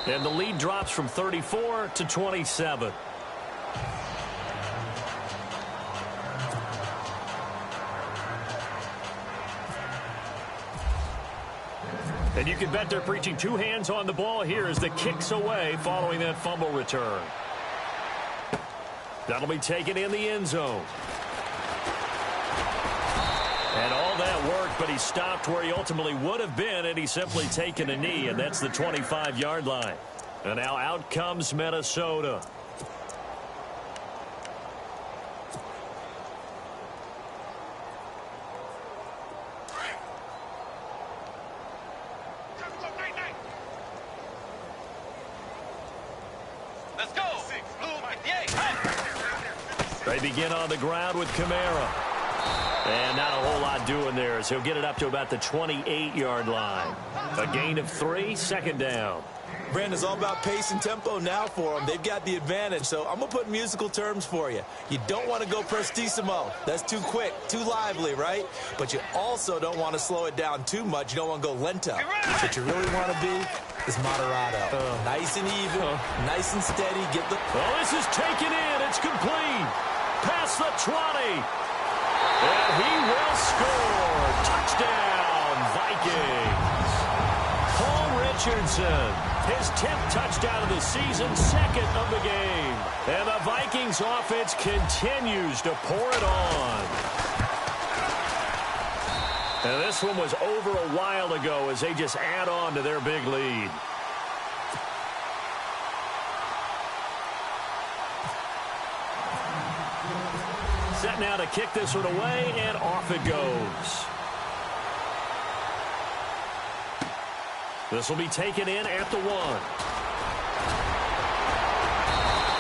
And the lead drops from 34 to 27. And you can bet they're preaching two hands on the ball here as the kick's away following that fumble return. That'll be taken in the end zone. And all that worked, but he stopped where he ultimately would have been had he simply taken a knee, and that's the 25-yard line. And now out comes Minnesota. Let's go. They begin on the ground with Kamara. And not a whole lot doing there as he'll get it up to about the 28-yard line. A gain of 3, 2nd down. Brandon's all about pace and tempo now for them. They've got the advantage, so I'm going to put musical terms for you. You don't want to go prestissimo. That's too quick, too lively, right? But you also don't want to slow it down too much. You don't want to go lento. What you really want to be is moderato. Nice and even, nice and steady. Get the... Well, this is taken in. It's complete. Past the 20. And he will score. Touchdown, Vikings. Paul Richardson, his 10th touchdown of the season, 2nd of the game. And the Vikings offense continues to pour it on. And this one was over a while ago as they just add on to their big lead. Set now to kick this one away, and off it goes. This will be taken in at the 1.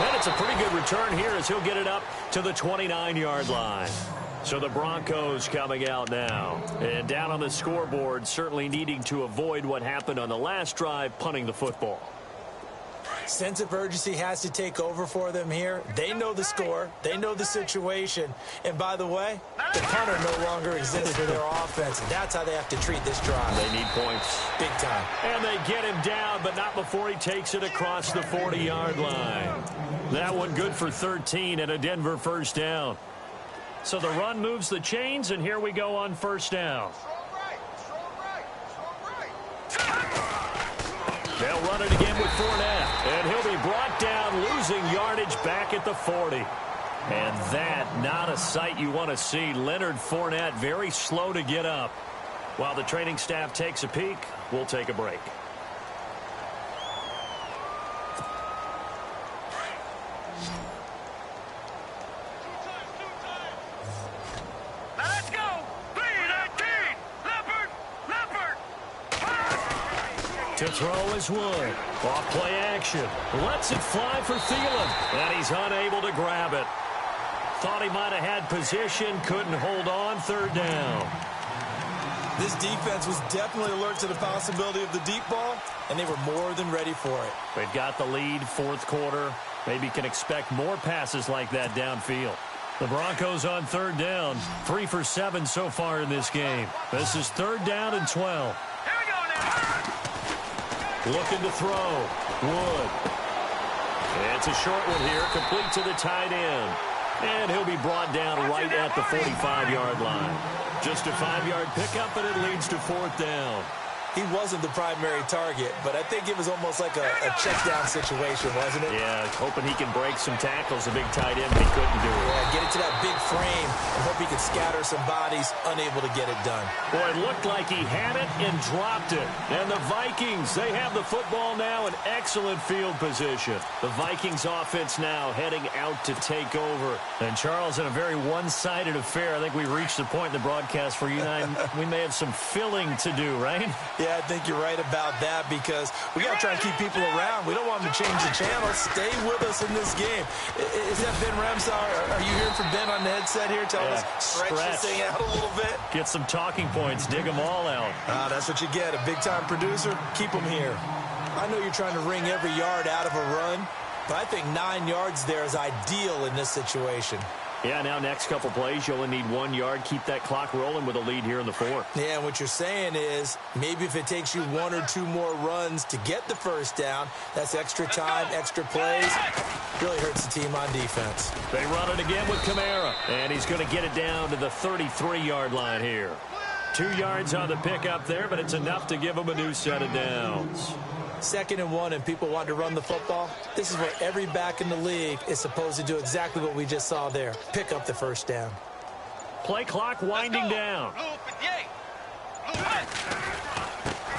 And it's a pretty good return here as he'll get it up to the 29-yard line. So the Broncos coming out now. And down on the scoreboard, certainly needing to avoid what happened on the last drive, punting the football. Sense of urgency has to take over for them here. They know the score. They know the situation. And by the way, the punter no longer exists for their offense. That's how they have to treat this drive. They need points. Big time. And they get him down, but not before he takes it across the 40-yard line. That one good for 13 and a Denver 1st down. So the run moves the chains, and here we go on 1st down. They'll run it again with Fournette, and he'll be brought down, losing yardage back at the 40. And that, not a sight you want to see. Leonard Fournette very slow to get up. While the training staff takes a peek, we'll take a break. To throw is Wood. Off play action. Lets it fly for Thielen. And he's unable to grab it. Thought he might have had position. Couldn't hold on. 3rd down. This defense was definitely alert to the possibility of the deep ball, and they were more than ready for it. They've got the lead, 4th quarter. Maybe can expect more passes like that downfield. The Broncos on 3rd down. 3 for 7 so far in this game. This is 3rd down and 12. Here we go now. Looking to throw. Wood. It's It's a short one here, complete to the tight end. And he'll be brought down right at the 45-yard line. Just a 5-yard pickup, and it leads to fourth down. He wasn't the primary target, but I think it was almost like a check-down situation, wasn't it? Yeah, hoping he can break some tackles, a big tight end, but he couldn't do it. Yeah, get it to that big frame and hope he could scatter some bodies, unable to get it done. Boy, it looked like he had it and dropped it. And the Vikings, they have the football now in excellent field position. The Vikings offense now heading out to take over. And Charles, in a very one-sided affair, I think we reached the point in the broadcast where you and I, we may have some filling to do, right? Yeah, I think you're right about that because we got to try and keep people around. We don't want them to change the channel. Stay with us in this game. Is that Ben Ramsau? Are you hearing from Ben on the headset here? Tell us, stretch this thing out a little bit. Get some talking points. Dig them all out. That's what you get. A big-time producer, keep them here. I know you're trying to wring every yard out of a run, but I think 9 yards there is ideal in this situation. Yeah, now next couple plays, you only need 1 yard. Keep that clock rolling with a lead here in the fourth. Yeah, and what you're saying is maybe if it takes you 1 or 2 more runs to get the first down, that's extra time, extra plays. Really hurts the team on defense. They run it again with Kamara, and he's going to get it down to the 33-yard line here. 2 yards on the pickup there, but it's enough to give him a new set of downs. 2nd and 1 and people want to run the football. This is where every back in the league is supposed to do exactly what we just saw there. Pick up the first down. Play clock winding down.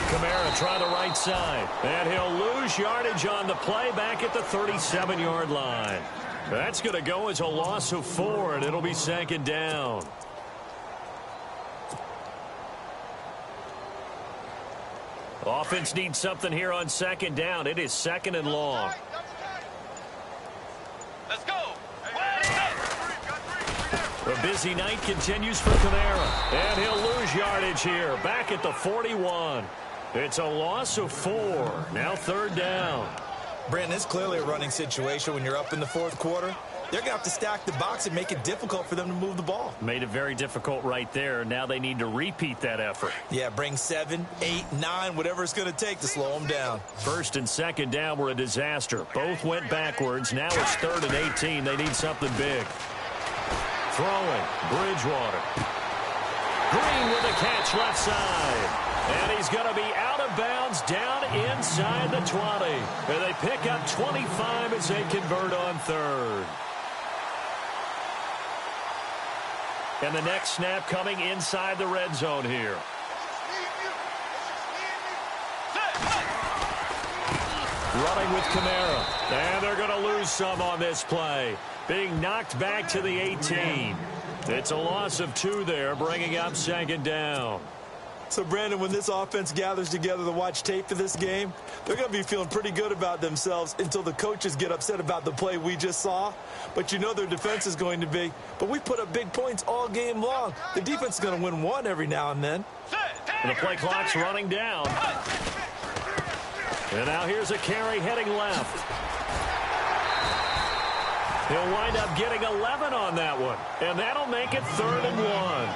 Kamara try the right side. And he'll lose yardage on the play back at the 37-yard line. That's going to go as a loss of 4, and it'll be 2nd down. Offense needs something here on 2nd down. It is 2nd and long. Let's go. The busy night continues for Kamara. And he'll lose yardage here. Back at the 41. It's a loss of 4. Now 3rd down. Brandon, it's clearly a running situation when you're up in the 4th quarter. They're going to have to stack the box and make it difficult for them to move the ball. Made it very difficult right there. Now they need to repeat that effort. Yeah, bring 7, 8, 9, whatever it's going to take to slow them down. 1st and 2nd down were a disaster. Both went backwards. Now it's 3rd and 18. They need something big. Throwing. Bridgewater. Green with a catch left side. And he's going to be out of bounds down inside the 20. And they pick up 25 as they convert on 3rd. And the next snap coming inside the red zone here. Running with Kamara. And they're going to lose some on this play. Being knocked back to the 18. It's a loss of 2 there, bringing up 2nd down. So, Brandon, when this offense gathers together to watch tape of this game, they're going to be feeling pretty good about themselves until the coaches get upset about the play we just saw. But you know their defense is going to be. But we put up big points all game long. The defense is going to win one every now and then. And the play clock's running down. And now here's a carry heading left. He'll wind up getting 11 on that one. And that'll make it 3rd and 1.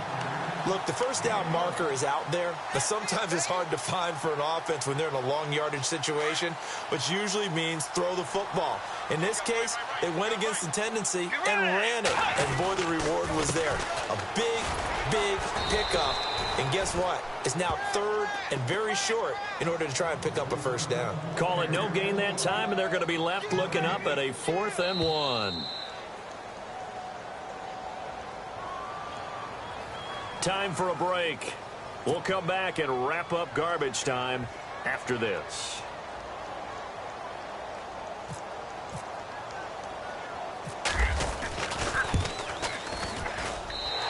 Look, the first down marker is out there, but sometimes it's hard to find for an offense when they're in a long yardage situation, which usually means throw the football. In this case, they went against the tendency and ran it, and boy, the reward was there. A big, big pickup, and guess what? It's now 3rd and very short in order to try and pick up a first down. Call it no gain that time, and they're going to be left looking up at a 4th and 1. Time for a break. We'll come back and wrap up garbage time after this.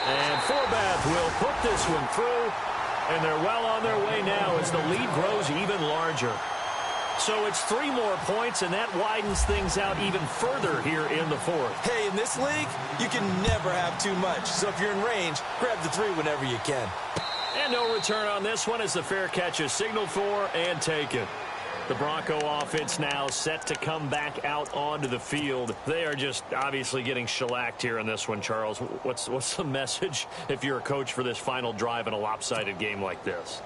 And Forbath will put this one through, and they're well on their way now as the lead grows even larger. So it's 3 more points, and that widens things out even further here in the 4th. Hey, in this league, you can never have too much. So if you're in range, grab the 3 whenever you can. And no return on this one as the fair catch is signaled for and taken. The Bronco offense now set to come back out onto the field. They are just obviously getting shellacked here in this one, Charles. What's the message if you're a coach for this final drive in a lopsided game like this?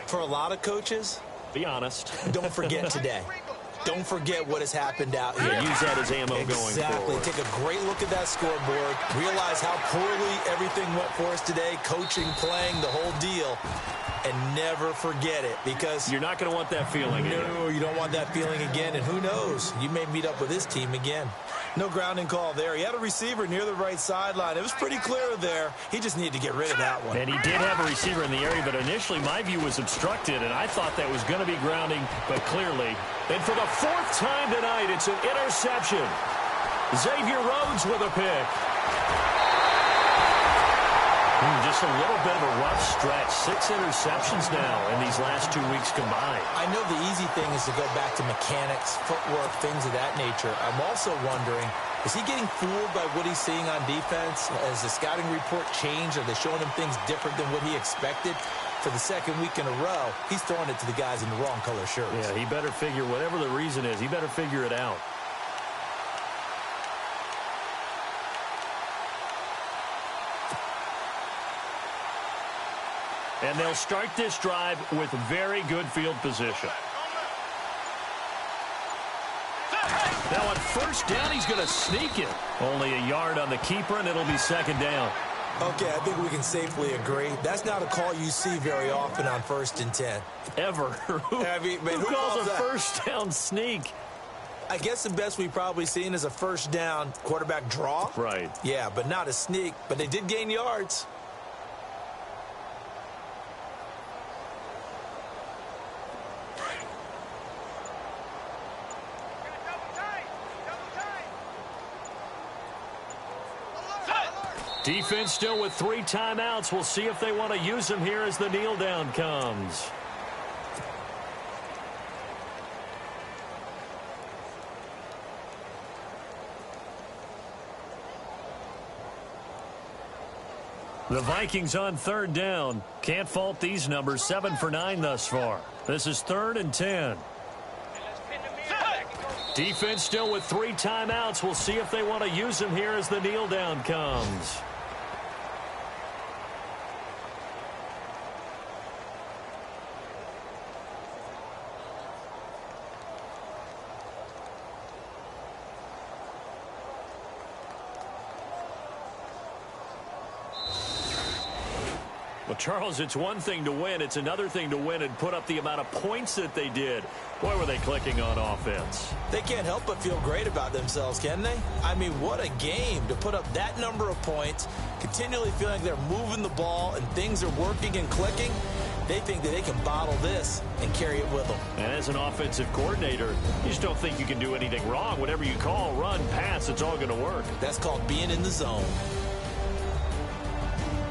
For a lot of coaches, be honest. don't forget today. don't forget what has happened out here. Yeah, use that as ammo going Exactly. forward. Take a great look at that scoreboard. Realize how poorly everything went for us today. Coaching, playing, the whole deal. And never forget it, because You're not going to want that feeling again. no, you don't want that feeling again. And who knows? You may meet up with this team again. No grounding call there. He had a receiver near the right sideline. It was pretty clear there. He just needed to get rid of that one. And he did have a receiver in the area, but initially my view was obstructed, and I thought that was going to be grounding, but clearly. And for the fourth time tonight, it's an interception. Xavier Rhodes with a pick. Just a little bit of a rough stretch. 6 interceptions now in these last 2 weeks combined. I know the easy thing is to go back to mechanics, footwork, things of that nature. I'm also wondering, is he getting fooled by what he's seeing on defense? Has the scouting report changed? Are they showing him things different than what he expected? For the second week in a row, he's throwing it to the guys in the wrong color shirts. Yeah, he better figure, whatever the reason is, he better figure it out. And they'll start this drive with very good field position. Now on first down, he's going to sneak it. Only a yard on the keeper, and it'll be second down. Okay, I think we can safely agree. That's not a call you see very often on 1st and 10. Ever. Who calls a first down sneak? I guess the best we've probably seen is a first down quarterback draw. Right. Yeah, but not a sneak. But they did gain yards. Defense still with 3 timeouts. We'll see if they want to use them here as the kneel down comes. The Vikings on 3rd down. Can't fault these numbers. 7 for 9 thus far. This is 3rd and 10. Defense still with 3 timeouts. We'll see if they want to use them here as the kneel down comes. Well, Charles, it's one thing to win. It's another thing to win and put up the amount of points that they did. Boy, were they clicking on offense. They can't help but feel great about themselves, can they? I mean, what a game to put up that number of points, continually feeling like they're moving the ball and things are working and clicking. They think that they can bottle this and carry it with them. And as an offensive coordinator, you just don't think you can do anything wrong. Whatever you call, run, pass, it's all going to work. That's called being in the zone.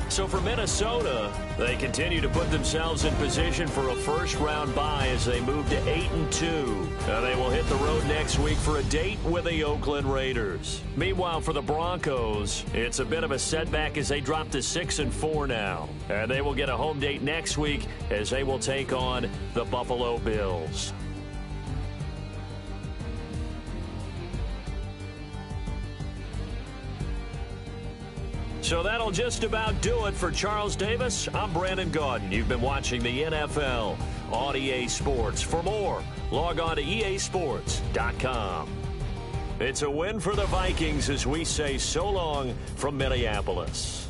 So for Minnesota, they continue to put themselves in position for a first-round bye as they move to 8-2. They will hit the road next week for a date with the Oakland Raiders. Meanwhile, for the Broncos, it's a bit of a setback as they drop to 6-4 now. And they will get a home date next week as they will take on the Buffalo Bills. So that'll just about do it for Charles Davis. I'm Brandon Gaudin. You've been watching the NFL on EA Sports. For more, log on to easports.com. It's a win for the Vikings as we say so long from Minneapolis.